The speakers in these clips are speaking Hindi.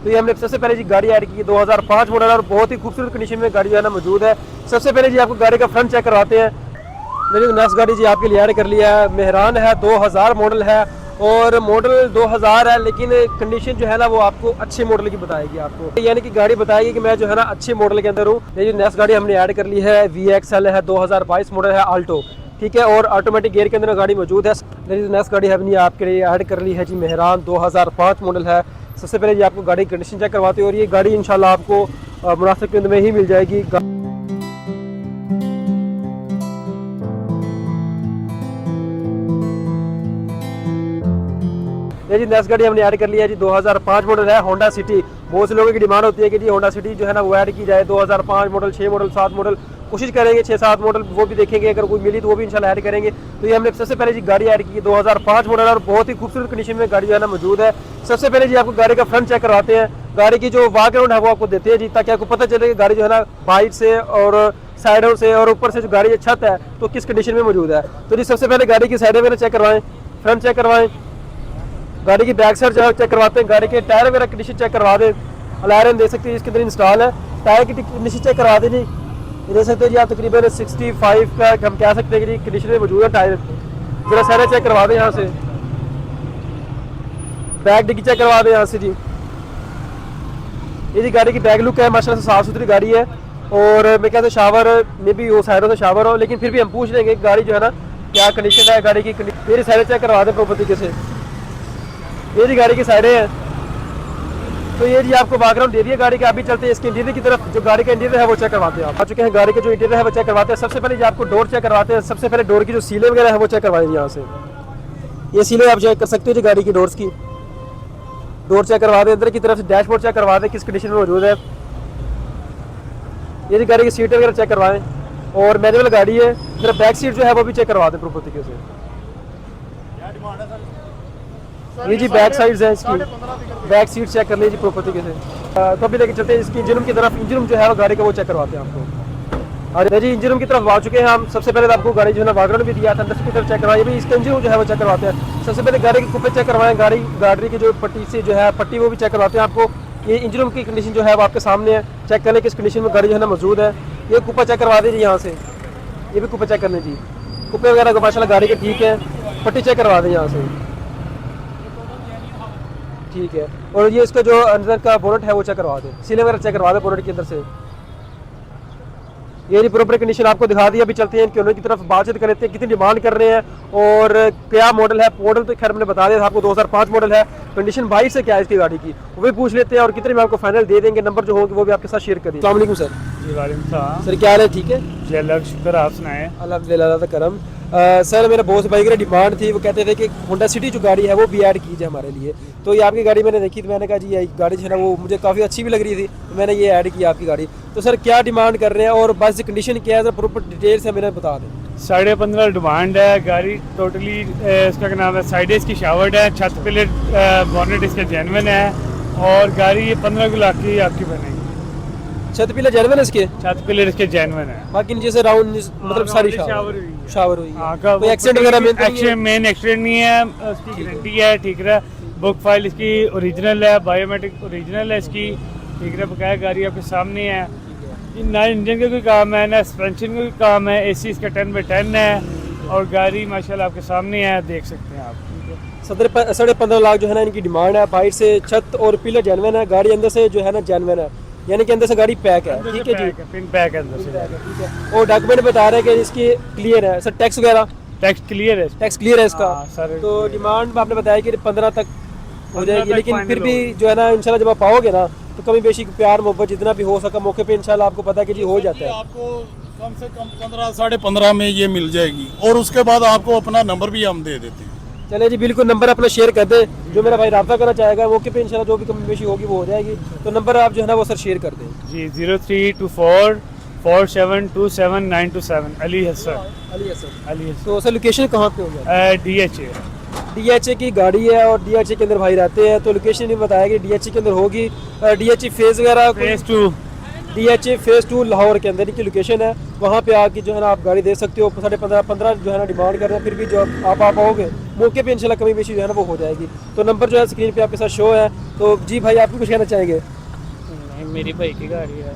तो ये हमने सबसे पहले जी गाड़ी ऐड की है 2005 मॉडल और बहुत ही खूबसूरत कंडीशन में गाड़ी जो है ना मौजूद है। सबसे पहले जी आपको गाड़ी का फ्रंट चेक करवाते हैं। मेरी नेक्स्ट गाड़ी जी आपके लिए ऐड कर लिया है, मेहरान है, 2000 मॉडल है और मॉडल 2000 है, लेकिन कंडीशन जो है ना वो आपको अच्छे मॉडल की बताएगी आपको, यानी कि गाड़ी बताएगी कि मैं जो है ना अच्छे मॉडल के अंदर हूँ। ये जो नेक्स्ट गाड़ी हमने ऐड कर ली है VXL है, 2022 मॉडल है, आल्टो, ठीक है, और ऑटोमेटिक गियर के अंदर गाड़ी मौजूद है। नेक्स्ट गाड़ी हमने आपके लिए ऐड कर ली है जी मेहरान, 2005 मॉडल है। सबसे पहले जी आपको गाड़ी कंडीशन चेक करवाते हैं और ये गाड़ी इंशाल्लाह आपको मुनासिब कीमत में ही मिल जाएगी। ये जी नेक्स्ट गाड़ी हमने ऐड कर लिया है जी 2005 मॉडल है, होंडा सिटी। बहुत से लोगों की डिमांड होती है कि जी होंडा सिटी जो है ना वो ऐड की जाए, 2005 मॉडल, 6 मॉडल, 7 मॉडल, कोशिश करेंगे 6-7 मॉडल वो भी देखेंगे, अगर कोई मिली तो वो भी इंशाल्लाह ऐड करेंगे। तो ये हमने सबसे पहले जी गाड़ी ऐड की है 2005 मॉडल और बहुत ही खूबसूरत कंडीशन में गाड़ी जो है ना मौजूद है। सबसे पहले जी आपको गाड़ी का फ्रंट चेक करवाते हैं, गाड़ी की जो बैकग्राउंड है वो आपको देते हैं जी, ताकि आपको पता चले कि गाड़ी जो है ना बाइट से और साइडों से और ऊपर से जो गाड़ी छत है तो किस कंडीशन में मौजूद है। तो जी सबसे पहले गाड़ी की साइडें वगैरह चेक करवाएं, फ्रंट चेक करवाएं, गाड़ी की बैक साइड जो चेक करवाते हैं, गाड़ी के टायर वगैरह कंडीशन चेक करवा दें। अलार्म देख सकते हैं इसके अंदर इंस्टॉल है, टायर की कंडीशन चेक करवा दें जी, ये देख सकते हैं जी आप तकरीबन 65 का हम कह सकते हैं कि जी कंडीशन में मौजूद है टायर। जरा सारे चेक करवा दें यहाँ से, बैक डिग्गी चेक करवा दें यहाँ से जी। ये जी गाड़ी की बैक लुक है, माशाल्लाह से साफ़ सुथरी गाड़ी है और मैं कहते शावर में भी वो साइडों से शावर हो, लेकिन फिर भी हम पूछ लेंगे गाड़ी जो है ना क्या कंडीशन है गाड़ी की। मेरी साइडें चेक करवा दें प्रॉपर तरीके से, ये जी गाड़ी की साइडें हैं। तो ये जी आपको बैकग्राउंड दे दिया गाड़ी के। अभी चलते हैं इसके इंटीरियर की तरफ, जो गाड़ी का इंटीरियर है वो चेक करवाते हैं। आप आ चुके हैं, गाड़ी के जो इंटीरियर है वो चेक करवाते हैं। सबसे पहले जी आपको डोर चेक करवाते हैं। सबसे पहले डोर की जो सीलें वगैरह है वो चेक करवाएंगे यहाँ से। ये सीलें आप चेक कर सकते हो जी गाड़ी की डोर्स की, डोर चेक करवा दें। अंदर की तरफ से डैशबोर्ड चेक करवा दें किस कंडीशन में मौजूद है। ये जी गाड़ी की सीटें वगैरह चेक करवाएं और मैनुअल गाड़ी है, फिर बैक सीट जो है वो भी चेक करवा दें प्रॉपर तरीके से। ये जी बैक साइड्स है इसकी, बैक सीट चेक कर लीजिए प्रॉपर तरीके से। तो अभी लेके चलते हैं इसकी इंजन रूम की तरफ। इंजन रूम जो है वो गाड़ी का वो चेक करवाते हैं आपको। और जी इंजन रूम की तरफ आ चुके हैं हम। सबसे पहले आपको गाड़ी जो है ना बैकग्राउंड भी दिया था, अंदर की तरफ चेक करवाइए भी, इसका इंजन रूम जो है वो चेक करवाते हैं। सबसे पहले गाड़ी के कुप्पे चेक करवाएं, गाड़ी की जो पट्टी से जो है पट्टी वो भी चेक करवाते हैं आपको। ये इंजन रूम की कंडीशन जो है वो आपके सामने है, चेक करने किस कंडीशन में गाड़ी जो है ना मौजूद है। ये कुप्पा चेक करवा दीजिए यहाँ से, ये भी कुप्पा चेक करने जी, कुप्पे वगैरह को माशाल्लाह गाड़ी के ठीक है। पट्टी चेक करवा दें यहाँ से, ठीक है। और ये इसका जो अंदर का बोनट है वो चेक करवा दें, सीलें वगैरह चेक करवा दें बोनट के अंदर से। ये प्रॉपर कंडीशन आपको दिखा दी। अभी चलते हैं इनके ओनर की तरफ, बातचीत कर लेते हैं कितनी डिमांड कर रहे हैं और क्या मॉडल है। मॉडल तो खैर मैंने बता दिया था आपको, 2005 मॉडल है। कंडीशन बाइक से क्या है इसकी गाड़ी की वो भी पूछ लेते हैं और कितने में आपको फाइनल दे देंगे। नंबर जो होंगे वो भी आपके साथ शेयर करिए। अस्सलाम वालेकुम सर। जी वालेकुम सर क्या हाल है, ठीक है जी, अल्लाह का शुक्र, आप सुनाएं। अल्हम्दुलिल्लाह करम। सर मेरे बॉस भाई की डिमांड थी, वो कहते थे कि होंडा सिटी जो गाड़ी है वो भी ऐड कीजिए हमारे लिए। तो ये आपकी गाड़ी मैंने देखी तो मैंने कहा जी ये गाड़ी जो है ना वो मुझे काफ़ी अच्छी भी लग रही थी, तो मैंने ये ऐड की आपकी गाड़ी। तो सर क्या डिमांड कर रहे हैं और बस कंडीशन क्या है, सर प्रॉपर डिटेल से मेरे बता दें। 15.5 डिमांड है गाड़ी टोटली। इसका क्या नाम है, साइड इसकी शावर्ड है, छत पे बॉनेट इसका जेन्युइन है और गाड़ी ये 15 लाख की आपकी बनेगी। छत पीला जेन्युइन है इसके, छत पिलर इसके जेन्युइन है, बाकी नीचे से राउंड मतलब सारी शावर हुई है। कोई एक्सीडेंट वगैरह मेन एक्सीडेंट नहीं है, उसकी गारंटी है, ठीक है। बुक फाइल इसकी ओरिजिनल है, बायोमेट्रिक ओरिजिनल है इसकी, ठीक है। बकाया गाड़ी आपके सामने है, ना इंजन का कोई काम है ना सस्पेंशन का कोई काम है। AC इसका 10/10 है और गाड़ी माशाल्लाह आपके सामने है, देख सकते हैं आप। 15.5 लाख जो है ना इनकी डिमांड है। बाहर से छत और पिलर जेन्युइन है, गाड़ी अंदर से जो है ना जेन्युइन है, यानी कि अंदर से गाड़ी पैक है, ठीक है जी, पिन पैक है अंदर से, ठीक है। और डॉक्यूमेंट बता रहे हैं कि इसकी क्लियर है सर, टैक्स वगैरह टैक्स क्लियर है, टैक्स क्लियर है इसका। सर तो डिमांड आपने बताया कि 15 तक हो जाएगी, लेकिन फिर भी जो है ना इंशाल्लाह जब आप पाओगे ना तो कमी बेशी प्यार मोहब्बत जितना भी हो सका मौके पे इंशाल्लाह आपको पता है कि जी हो जाता है। आपको कम से कम 15 साढ़े 15 में ये मिल जाएगी और उसके बाद आपको अपना नंबर भी हम दे देते हैं। चले जी बिल्कुल, नंबर अपना शेयर कर दे, जो मेरा भाई रब्ता करना चाहेगा मौके पे इंशाल्लाह जो भी कमी बेशी होगी वो हो जाएगी। तो नंबर आप जो है ना वो सर शेयर कर दें जी, 0324 4727 अली हसन। तो सर लोकेशन कहाँ पे होगा? DHA DHA की गाड़ी है और DHA के अंदर भाई रहते हैं, तो लोकेशन नहीं बताया कि DHA के अंदर होगी। DHA फेज वगैरह फेज 2 DHA फेज 2 लाहौर के अंदर की लोकेशन है, वहाँ पे आके जो है ना आप गाड़ी दे सकते हो। 15.5 जो है ना डिमांड कर रहे हैं, फिर भी जो आप पाओगे मौके पे इंशाल्लाह कमी बेशी जो है ना वो हो जाएगी। तो नंबर जो है स्क्रीन पे आपके साथ शो है। तो जी भाई, आप भी कुछ कहना चाहेंगे? नहीं, मेरी भाई की गाड़ी है।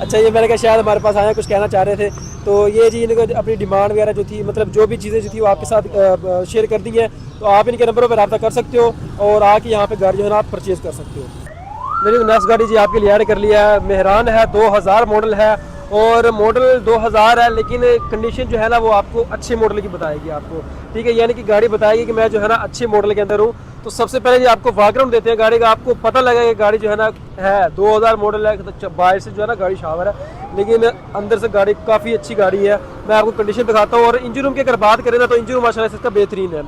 अच्छा, ये मैंने कहा शायद हमारे पास आया कुछ कहना चाह रहे थे। तो ये जी इनको अपनी डिमांड वगैरह जो थी, मतलब जो भी चीज़ें जो थी वो आपके साथ शेयर कर दी है। तो आप इनके नंबरों पर रब्ता कर सकते हो और आके यहाँ पे गाड़ी जो है ना आप परचेज़ कर सकते हो। मेरी नेक्स्ट गाड़ी जी आपके लिए ऐड कर लिया है। मेहरान है, 2000 मॉडल है और मॉडल 2000 है, लेकिन कंडीशन जो है ना वो आपको अच्छे मॉडल की बताएगी आपको, ठीक है। यानी कि गाड़ी बताएगी कि मैं जो है ना अच्छे मॉडल के अंदर हूँ। तो सबसे पहले जी आपको बैकग्राउंड देते हैं गाड़ी का, आपको पता लगेगा कि गाड़ी जो है ना है 2000 मॉडल है। तो बाहर से जो है ना गाड़ी शावर है, लेकिन अंदर से गाड़ी काफ़ी अच्छी गाड़ी है। मैं आपको कंडीशन दिखाता हूँ। और इंजन रूम की अगर बात करें ना तो इंजन रूम माशाल्लाह से इसका बेहतरीन है।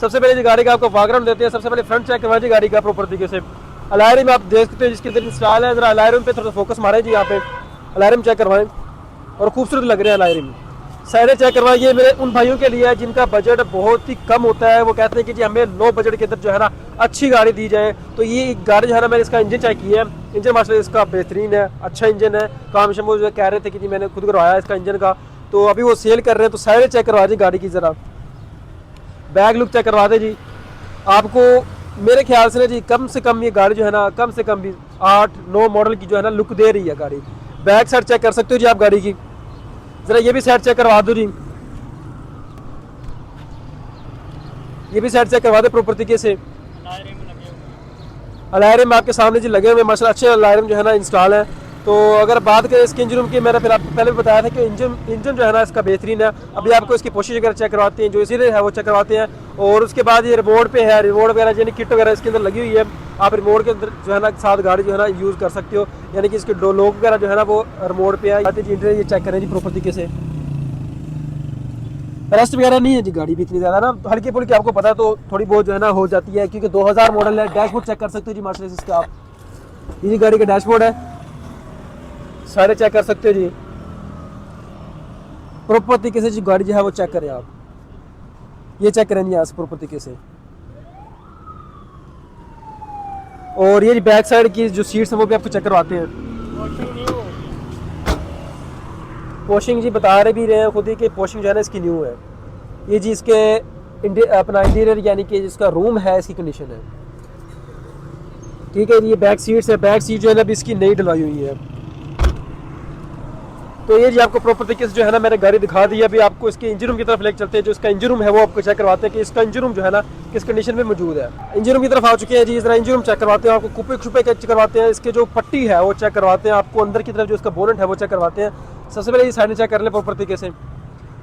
सबसे पहले जी गाड़ी का आपको बैकग्राउंड देते हैं। सबसे पहले फ्रंट चेक करवाइए गाड़ी का प्रॉपर तरीके से। अलायरम आप देख सकते हैं जिसके अंदर इंस्टॉल है। जरा अलायरम पे थोड़ा फोकस मारें जी, यहाँ पे अलायरम चेक करवाएं और खूबसूरत लग रहे हैं अलायरम। साइडें चेक करवाइए। मेरे उन भाइयों के लिए है जिनका बजट बहुत ही कम होता है, वो कहते हैं कि जी हमें लो बजट के अंदर जो है ना अच्छी गाड़ी दी जाए। तो ये गाड़ी जो है ना, मैंने इसका इंजन चेक किया है। इंजन माशाल्लाह इसका बेहतरीन है, अच्छा इंजन है। काम शम जो कह रहे थे कि जी मैंने खुद करवाया इसका इंजन का, तो अभी वो सेल कर रहे हैं। तो साइडें चेक करवा दी गाड़ी की, ज़रा बैक लुक चेक करवा दे जी। आपको मेरे ख्याल से ना जी कम से कम ये गाड़ी जो है ना कम से कम भी 8-9 मॉडल की जो है ना लुक दे रही है गाड़ी। बैक साइड चेक कर सकते हो जी आप गाड़ी की, जरा ये भी साइड चेक करवा दो जी। ये भी साइड चेक करवा दे प्रॉपर तरीके से। अलायरम आपके सामने जी लगे हुए माशाल्लाह, अच्छे अलायरम जो है ना इंस्टॉल है। तो अगर बात करें इसके इंजन रूम की, मैंने फिर आपको पहले भी बताया था कि इंजन जो है ना इसका बेहतरीन है। अभी आपको इसकी पोशिश वगैरह चेक करवाते हैं, जो इसीलिए है वो चेक करवाते हैं। और उसके बाद ये रिमोट पे है, रिमोट वगैरह यानी किट वगैरह इसके अंदर लगी हुई है। आप रिमोट के अंदर जो है ना साथ गाड़ी जो है ना यूज़ कर सकते हो, यानी कि इसके लॉक वगैरह जो है ना वो रिमोट पे है। इंटीरियर ये चेक करें जी प्रॉपर तरीके से। रस्ट वगैरह नहीं है जी गाड़ी भी इतनी ज़्यादा ना, हल्की फुल्की आपको पता है तो थोड़ी बहुत जो है ना हो जाती है, क्योंकि 2000 मॉडल है। डैशबोर्ड चेक कर सकते हो जी माशाल्लाह से इसका आप। ये जी गाड़ी का डैशबोर्ड है, सारे चेक कर सकते हो जी प्रॉपर तरीके से। जी गाड़ी जो है वो चेक करें आप, ये चेक करें यहाँ से प्रॉपर तरीके से। और ये बैक साइड की जो सीट्स हैं वो भी आपको चेक करवाते हैं। वॉशिंग जी बता रहे भी रहे हैं खुद ही कि वॉशिंग जो है ना इसकी न्यू है। ये जी इसके अपना इंटीरियर यानी कि जिसका रूम है इसकी कंडीशन है, ठीक है। ये बैक सीट्स है, बैक सीट जो है ना अभी इसकी नई डलवाई हुई है। तो ये जी आपको प्रॉपर तरीके से जो है ना मैंने गाड़ी दिखा दी है। अभी आपको इसके इंजन रूम की तरफ लेकर चलते हैं। जो इसका इंजन रूम है वो आपको चेक करवाते हैं कि इसका इंजन रूम जो है ना किस कंडीशन में मौजूद है। इंजन रूम की तरफ आ चुके हैं जी, जरा इंजन रूम चेक करवाते हैं। आपको कुपे छुपे चेक करवाते हैं, इसके जो पट्टी है वो चेक करवाते हैं। आपको अंदर की तरफ जो इसका बोनेट है वो चेक करवाते हैं। सबसे पहले ये साइड चेक कर लें प्रॉपर तरीके से।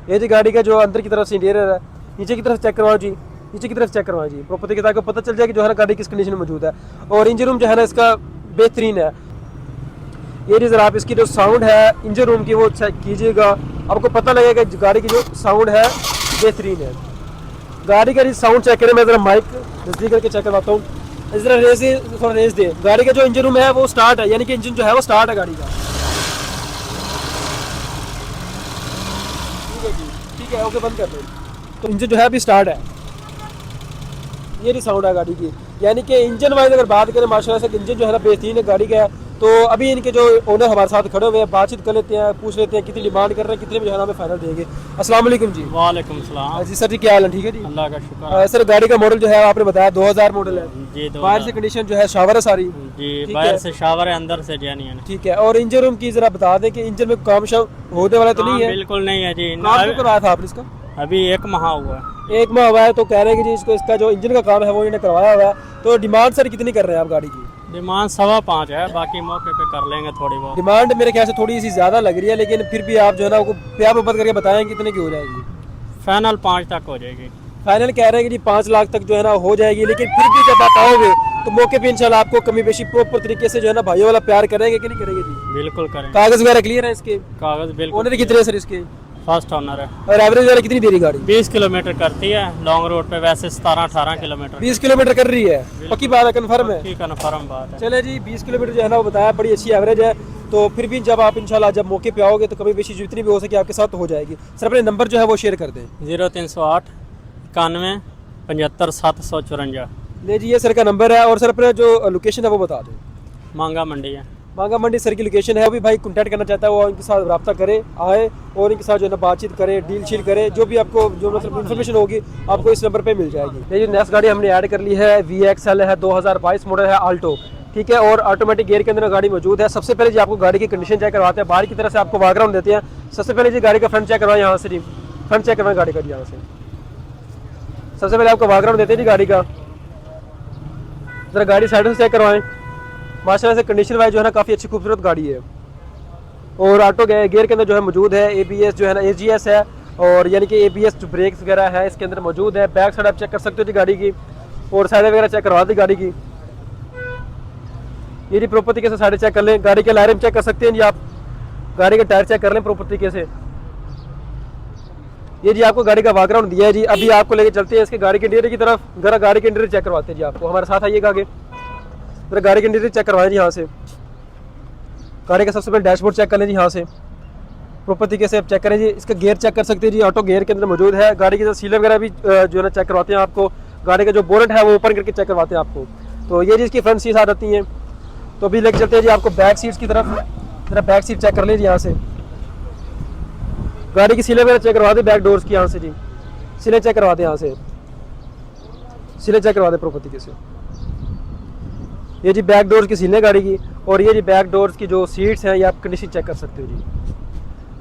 ये जी गाड़ी का जो अंदर की तरफ से इंटीरियर है, नीचे की तरफ चेक करवाओ जी, नीचे की तरफ चेक करवाओ जी प्रॉपर तरीके से, आपको पता चल जाए कि जो है ना गाड़ी किस कंडीशन में मौजूद है। और इंजन रूम जो है ना इसका बेहतरीन है। ये जी जरा आप इसकी जो साउंड है इंजन रूम की वो चेक कीजिएगा, आपको पता लगेगा कि गाड़ी की जो साउंड है बेहतरीन है। गाड़ी का जी साउंड चेक करें, मैं ज़रा माइक नज़दीक करके चेक करवाता हूँ। इस तरह रेस थोड़ा रेस दे। गाड़ी का जो इंजन रूम है वो स्टार्ट है, यानी कि इंजन जो है वो स्टार्ट है गाड़ी का, ठीक है जी, ठीक है। ओके, बंद कर दो। तो इंजन जो है अभी स्टार्ट है। ये भी साउंड है गाड़ी की, यानी कि इंजन वाइज अगर बात करें माशाल्लाह से इंजन जो है ना बेहतरीन है गाड़ी का है। तो अभी इनके जो ओनर हमारे साथ खड़े हुए हैं, बातचीत कर लेते हैं, पूछ लेते हैं कितनी डिमांड कर रहे हैं, कितने में जो है ना हमें फाइनल देंगे। अस्सलाम वालेकुम जी। वालेकुम सलाम जी सर जी, क्या हाल है? ठीक है जी, अल्लाह का शुक्र सर गाड़ी का मॉडल जो है आपने बताया 2000 मॉडल है जी। बाहर से कंडीशन जो है शावर है सारी जी, ठीक बाहर है। से शावर है, अंदर से जेन्युइन है। ठीक है। और इंजन रूम की जरा बता दें कि इंजन में काम शाम होने वाला तो नहीं है? बिल्कुल नहीं है जी। काम तो करवाया था आपने इसका? अभी 1 माह हुआ है। 1 माह हुआ है। तो कह रहे हैं कि जी इसको इसका जो इंजन का काम है वो इन्हें करवाया हुआ है। तो डिमांड सर कितनी कर रहे हैं आप गाड़ी की? डिमांड 5.25 है, बाकी मौके पे कर लेंगे थोड़ी बहुत। डिमांड मेरे ख्याल से थोड़ी सी ज़्यादा लग रही है, लेकिन फिर भी आप जो है ना वो प्यार मोहब्बत करके बताएं कितने की हो जाएगी? फाइनल 5 तक हो जाएगी। फाइनल कह रहे हैं कि जी 5 लाख तक जो है ना हो जाएगी, लेकिन फिर भी जब आप आओगे तो मौके पे इंशाल्लाह आपको कमी बेशी प्रॉपर तरीके से जो है ना भाइयों वाला प्यार करेंगे कि नहीं करेंगे जी? बिल्कुल करेंगे। कागज वगैरह क्लियर है इसके? कागज बिल्कुल। ओनर कितने हैं सर इसके? फर्स्ट ओनर है। और एवरेज वगैरह कितनी दे रही गाड़ी? 20 किलोमीटर करती है लॉन्ग रोड पे, वैसे 17-18 किलोमीटर। 20 किलोमीटर कर रही है? पक्की बात है, कन्फर्म है? ठीक, कन्फर्म बात है। चले जी, 20 किलोमीटर जो है ना वो बताया, बड़ी अच्छी एवरेज है। तो फिर भी जब आप इंशाल्लाह जब मौके पे आओगे तो कभी बेशी जितनी भी हो सके आपके साथ तो हो जाएगी। सर अपने नंबर जो है वो शेयर कर दें। 0308 91 75 754। ले जी, ये सर का नंबर है। और सर अपना जो लोकेशन है वो बता दें। मांगा मंडी है। मांगा मंडी सर की लोकेशन है, वो भी भाई कॉन्टैक्ट करना चाहता है वो इनके साथ रब्ता करे, आए और इनके साथ जो है ना बातचीत करे, डील शील करे, जो भी आपको जो मतलब इन्फॉर्मेशन होगी आपको इस नंबर पे मिल जाएगी। ये जो नेक्स्ट गाड़ी हमने ऐड कर ली है VXL है, 2022 मॉडल है, आल्टो, ठीक है, और ऑटोमेटिक गियर के अंदर गाड़ी मौजूद है। सबसे पहले जी आपको गाड़ी की कंडीशन चेक करवाते हैं, बाहर की तरफ से आपको बैकग्राउंड देते हैं। सबसे पहले जी गाड़ी का फ्रंट चेक करवाएं, यहाँ से जी फ्रंट चेक करवाएं गाड़ी का, यहाँ से सबसे पहले आपको बैकग्राउंड देते हैं जी गाड़ी का। जरा गाड़ी साइड से चेक करवाएं, माशाल्लाह से कंडीशन वाइज जो है ना काफ़ी अच्छी खूबसूरत गाड़ी है। और ऑटो गियर के अंदर जो है मौजूद है, ABS जो है ना AGS है, और यानी कि ABS ब्रेक्स वगैरह है इसके अंदर मौजूद है। बैक साइड आप चेक कर सकते हो जी गाड़ी की, और साइड वगैरह चेक करवा दी गाड़ी की। ये जी प्रॉपर तरीके से साइड चेक कर लें, गाड़ी के लायरम चेक कर सकते हैं जी आप, गाड़ी के टायर चेक कर लें प्रॉपर तरीके से। ये जी आपको गाड़ी का बैकग्राउंड दिया है जी। अभी आपको लेके चलते हैं इसके गाड़ी के इंटीरियर की तरफ, जरा गाड़ी के इंटीरियर चेक करवाते हैं जी आपको, हमारे साथ आइएगा आगे। जरा गाड़ी के इंटीरियर चेक करवाएं जी यहाँ से, गाड़ी का सबसे पहले डैशबोर्ड चेक कर लें जी यहाँ से प्रॉपर तरीके से आप चेक करें जी। इसका गियर चेक कर सकते हैं जी, ऑटो गियर के अंदर मौजूद है। गाड़ी की सीलें वगैरह भी जो है ना चेक करवाते हैं आपको। गाड़ी का जो बोनेट है वो ओपन करके चेक करवाते हैं आपको। तो ये जी इसकी फ्रंट सीट आ जाती हैं। तो अभी लेके चलते हैं जी आपको बैक सीट्स की तरफ, जरा बैक सीट चेक कर लीजिए यहाँ से। गाड़ी की सीलें वगैरह चेक करवा दें, बैक डोर्स की यहाँ से जी सीलें चेक करवा दें, यहाँ से सीलें चेक करवा दें प्रॉपर तरीके से। ये जी बैक डोर्स की सीलें गाड़ी की, और ये जी बैक डोर्स की जो सीट्स हैं ये आप कंडीशन चेक कर सकते हो जी।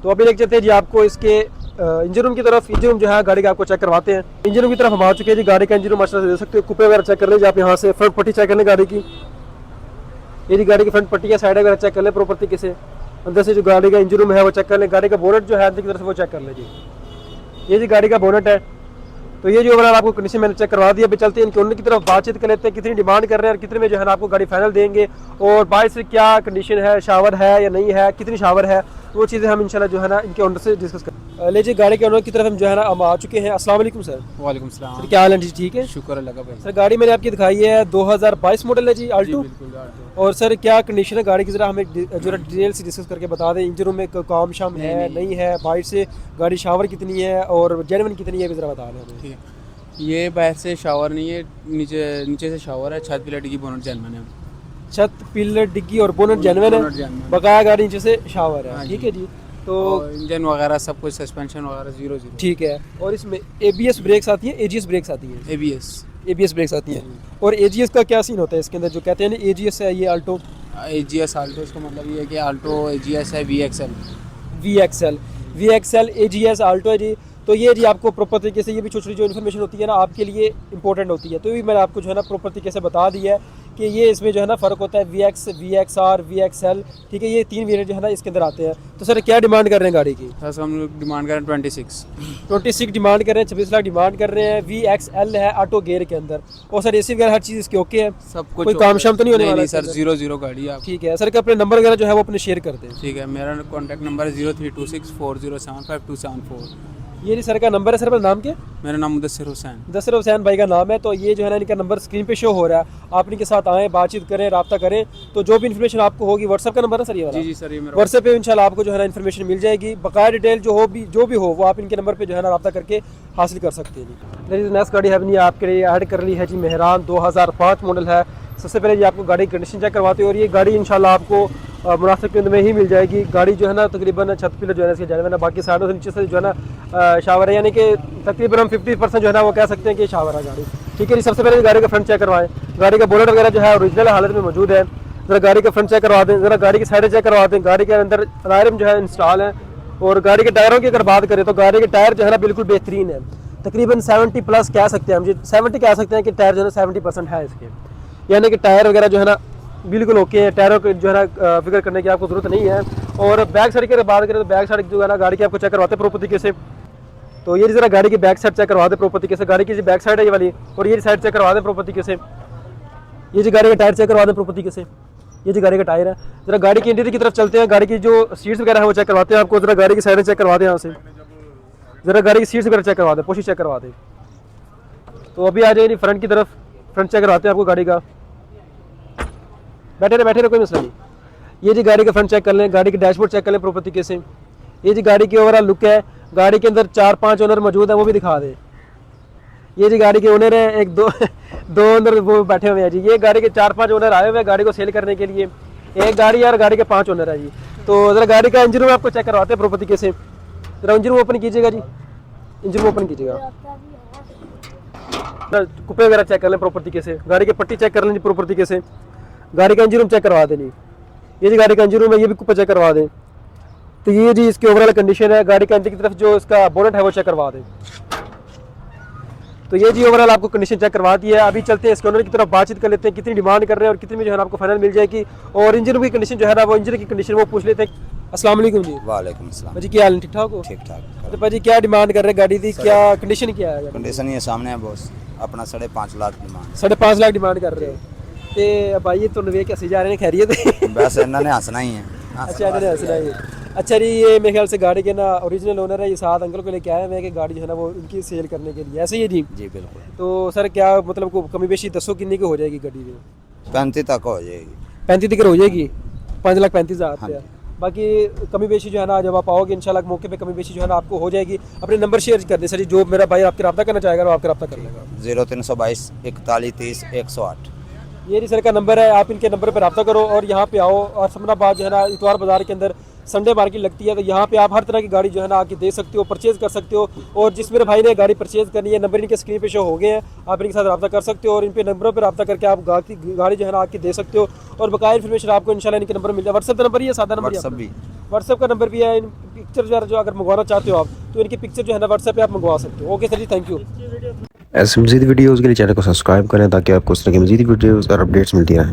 तो अभी लेके चलते हैं जी आपको इसके इंजन रूम की तरफ। इंजन रूम जो है गाड़ी का आपको चेक करवाते हैं। इंजन रूम की तरफ हम आ चुके हैं जी। गाड़ी का इंजन रूम माशाल्लाह से दे सकते हो, कुपे वगैरह चेक कर लीजिए आप यहाँ से। फ्रंट पट्टी चेक कर लें गाड़ी की, ये जी गाड़ी की फ्रंट पट्टी है, साइड वगैरह चेक कर लें प्रॉपर तरीके से। अंदर से जो गाड़ी का इंजन रूम है वो चेक कर लें। गाड़ी का बोनेट जो है अंदर की तरफ से वो चेक कर लें जी। ये जी गाड़ी का बोनेट है। तो ये जो ओवरऑल आपको कंडीशन मैंने चेक करवा दिया। अभी चलते हैं इनके ओनर की तरफ, बातचीत कर लेते हैं कितनी डिमांड कर रहे हैं और कितने में जो है ना आपको गाड़ी फाइनल देंगे, और बाहर से क्या कंडीशन है, शावर है या नहीं है, कितनी शावर है, वो चीज़ें हम इंशाल्लाह जो है ना इनके ओनर से डिस्कस करें। ले जी गाड़ी के ओनर की तरफ हम जो है ना हम आ चुके हैं। अस्सलाम वालेकुम सर। वालेकुम सलाम। सर क्या हाल है जी? ठीक है, शुक्र अल्लाह का भाई। सर गाड़ी मैंने आपकी दिखाई है 2022 मॉडल है जी, आल्टो। बिल्कुल आल्टो। और सर क्या कंडीशन है गाड़ी की, जरा हमें जो है डिटेल से डिस्कस करके बता दें। इंजन रूम में काम शाम है नहीं है, बाहर से गाड़ी शावर कितनी है और जेन्युइन कितनी है, भी जरा बता दें हमें। ठीक है, ये बाहर से शावर नहीं है, नीचे से शावर है, छत पिलर डिग्गी बोनट जेन्युइन है। छत पिलर डिग्गी और बोनट जेन्युइन बोनट है, जेन्युइन। बकाया गाड़ी नीचे से शावर है। हाँ ठीक जी। है जी। तो और इंजन वगैरह सब कुछ, सस्पेंशन वगैरह 0-0। ठीक है। और इसमें ABS ब्रेक्स आती है, AGS ब्रेक्स आती है, ABS ब्रेक्स आती हैं। और AGS का क्या सीन होता है इसके अंदर, जो कहते हैं ना AGS है ये आल्टो, AGS आल्टो, इसका मतलब ये है कि आल्टो AGS है VXL AGS आल्टो है जी। तो ये जी आपको प्रॉपर तरीके से ये भी छोटी छोटी जो इन्फॉर्मेशन होती है ना आपके लिए इंपॉर्टेंट होती है, तो ये मैंने आपको जो है ना प्रॉपर तरीके से बता दिया है कि ये इसमें जो है ना फ़र्क होता है VX, VXR, VXL। ठीक है, ये 3 वेरिएंट जो है ना इसके अंदर आते हैं। तो सर क्या डिमांड कर रहे हैं गाड़ी की? बस हम लोग डिमांड कर रहे हैं 26 डिमांड कर रहे हैं, 26 लाख डिमांड कर रहे हैं। VXL है ऑटो गियर के अंदर, और सर AC वगैरह हर चीज़ इसकी ओके है, सब कुछ। कोई काम शाम तो नहीं होने वाला नहीं इसके सर, अंदर? 0-0 गाड़ी है आप। ठीक है सर, का अपने नंबर वगैरह जो है वो अपने शेयर कर दें। ठीक है, मेरा कॉन्टैक्ट नंबर है 03264075 ये जी सर का नंबर है। सर अपना नाम क्या? मेरा नाम मुदस्सिर हुसैन। दसर हुसैन भाई का नाम है। तो ये जो है ना इनका नंबर स्क्रीन पे शो हो रहा है, आप इनके साथ आएँ, बातचीत करें, रब्ता करें। तो जो भी इन्फॉर्मेशन आपको होगी, व्हाट्सएप का नंबर है सर ये वाला? जी सर, ये मेरा व्हाट्सएप पे इंशाल्लाह आपको जो है ना इन्फॉर्मेशन मिल जाएगी। बकाया डिटेल जो भी हो वो आप इनके नंबर पे जो है ना रब्ता करके हासिल कर सकते हैं जी। नेक्स्ट गाड़ी हमने आपके लिए ऐड कर ली है जी, मेहरान 2005 मॉडल है। सबसे पहले जी आपको गाड़ी की कंडीशन चेक करवाते हैं, और ये गाड़ी इंशाल्लाह आपको मुनासिब कीमत में ही मिल जाएगी। गाड़ी जो है ना तकरीबन छत पिलर जो है ना इसके जेन्युइन है, बाकी साइडों से नीचे से जो है ना शावर है, यानी कि तकरीबन हम 50% जो है ना वो कह सकते हैं कि शावर है गाड़ी। ठीक है जी। सबसे पहले गाड़ी का फ्रंट चेक करवाएं। गाड़ी का बोनेट वगैरह जो है ओरिजिनल हालत में मौजूद है। ज़रा गाड़ी का फ्रंट चेक करवा दें, ज़रा गाड़ी की साइडें चेक करवा दें। गाड़ी के अंदर टायर जो है इंस्टॉल है, और गाड़ी के टायरों की अगर बात करें तो गाड़ी के टायर जो है ना बिल्कुल बेहतरीन है, तकरीबन 70+ कह सकते हैं हम जी, 70 कह सकते हैं कि टायर जो है ना 70% है इसके, यानी कि टायर वगैरह जो है ना बिल्कुल ओके है। टायरों को जो है ना फिक्र करने की आपको ज़रूरत नहीं है। और बैक साइड की अगर बात करें तो बैक साइड जो है ना गाड़ी की आपको चेक करवाते हैं प्रॉपर तरीके से। तो ये ज़रा गाड़ी की बैक साइड चेक करवा दें प्रॉपर तरीके से। गाड़ी की बैक साइड है ये वाली, और ये साइड चेक करवा दें प्रॉपर तरीके से। ये जी गाड़ी का टायर चेक करवा दें प्रॉपर तरीके से। ये जी गाड़ी का टायर है। ज़रा गाड़ी की इंटीरियर की तरफ चलते हैं, गाड़ी की जो सीट्स वगैरह है वो चेक करवाते हैं आपको। ज़रा गाड़ी की साइडें चेक करवा दें यहाँ से, ज़रा गाड़ी की सीट्स वगैरह चेक करवा दें, पोशी चेक करवा दें। तो अभी आ जाइए फ्रंट की तरफ, फ्रंट चेक करवाते हैं आपको गाड़ी का। बैठे रहे कोई मसला नहीं। ये जी गाड़ी का फ्रंट चेक कर लें, गाड़ी की डैशबोर्ड चेक कर लें प्रॉपर तरीके से। ये जी गाड़ी की ओवरऑल लुक है। गाड़ी के अंदर 4-5 ओनर मौजूद है, वो भी दिखा दें। ये जी गाड़ी के ओनर हैं, 1-2 ओनर वो बैठे हुए हैं जी। ये गाड़ी के 4-5 ओनर आए हुए हैं गाड़ी को सेल करने के लिए। एक गाड़ी यार, गाड़ी के 5 ओनर है जी। तो जरा गाड़ी का इंजन रूम आपको चेक करवाते हैं प्रॉपर तरीके से। जरा इंजन रूम ओपन कीजिएगा जी, इंजन रूम ओपन कीजिएगा, कुपे वगैरह चेक कर लें प्रॉपर तरीके से, गाड़ी की पट्टी चेक कर लें जी प्रॉपर तरीके से, गाड़ी का इंजन रूम चेक करवा दें जी। ये जी गाड़ी का इंजन रूम है, ये भी कुपे चेक करवा दें। तो ये जी इसकी ओवरऑल कंडीशन है। गाड़ी के अंदर की तरफ जो इसका बोनट है वो चेक करवा दें। तो ये जी ओवरऑल आपको कंडीशन चेक करवा दी है। अभी चलते हैं इसके ओनर की तरफ, बातचीत कर लेते हैं कितनी डिमांड कर रहे हैं और कितनी में जो है ना आपको फाइनल मिल जाएगी। और इंजन की कंडीशन जो है ना वो इंजन की कंडीशन वो पूछ लेते हैं। अस्सलाम वालेकुम जी। वालेकुम सलाम। भाजी क्या हाल है, ठीक ठाक हो? ठीक ठाक। तो भाजी क्या डिमांड कर रहे हैं गाड़ी की, क्या कंडीशन क्या है? कंडीशन ये सामने है बॉस, अपना 5.5 लाख डिमांड। 5.5 लाख डिमांड कर रहे हो। ਤੇ ਭਾਈ ये ਤੁਹਾਨੂੰ ਵੇਖ ਕੇ ਅਸੀਂ ਜਾ ਰਹੇ ਨੇ ਖੈਰੀਅਤ। बस इन्होंने हंसना ही है। अच्छा इन्होंने हंसना ही। अच्छा जी, ये मेरे ख्याल से गाड़ी के ना ओरिजिनल ओनर है, ये साथ अंकल को लेके आए हैं कि गाड़ी जो है ना वो इनकी सेल करने के लिए, ऐसे ही है जी? जी बिल्कुल। तो सर क्या मतलब को कमी बेशी दसो कितनी की हो जाएगी गाड़ी में? 35 तक हो जाएगी। 35 तक हो जाएगी, 5,35,000 रुपया। बाकी कमी बेशी जो है ना जब आप आओगे इंशाल्लाह मौके पे कमी बेशी जो है ना आपको हो जाएगी। अपने नंबर शेयर कर दें सर जी, जो मेरा भाई आपके रब्ता करना चाहेगा वो आपके रब्ता कर लेगा। 0322 41 30 108। ये जी सर का नंबर है, आप इनके नंबर पर रब्ता करो और यहाँ पे आओ। और समनाबाद जो है ना इतवार बाजार के अंदर संडे मार्केट लगती है, तो यहाँ पे आप हर तरह की गाड़ी जो है ना आके दे सकते हो, परचेज कर सकते हो। और जिस मेरे भाई ने गाड़ी परचेज करनी है, नंबर इनके स्क्रीन पे शो हो गए हैं, आप इनके साथ रब्ता कर सकते हो और इन पे नंबरों पर रब्ता करके आप गाड़ी जो है ना आके दे सकते हो। और बकाया इन्फॉर्मेशन आपको इंशाल्लाह इनके नंबर मिल जाए। व्हाट्सएप का नंबर ही है, सादा नंबर व्हाट्सएप भी, व्हाट्सएप का नंबर भी है। इन पिक्चर जो अगर मंगवाना चाहते हो आप तो इनकी पिक्चर जो है ना व्हाट्सएप पे आप मंगवा सकते हो। Okay sir ji, thank you. ऐसे मज़ीद वीडियोज़ के लिए चैनल को सब्सक्राइब करें ताकि आपको इस तरह की मज़ीद वीडियोज़ और अपडेट्स मिलती रहें।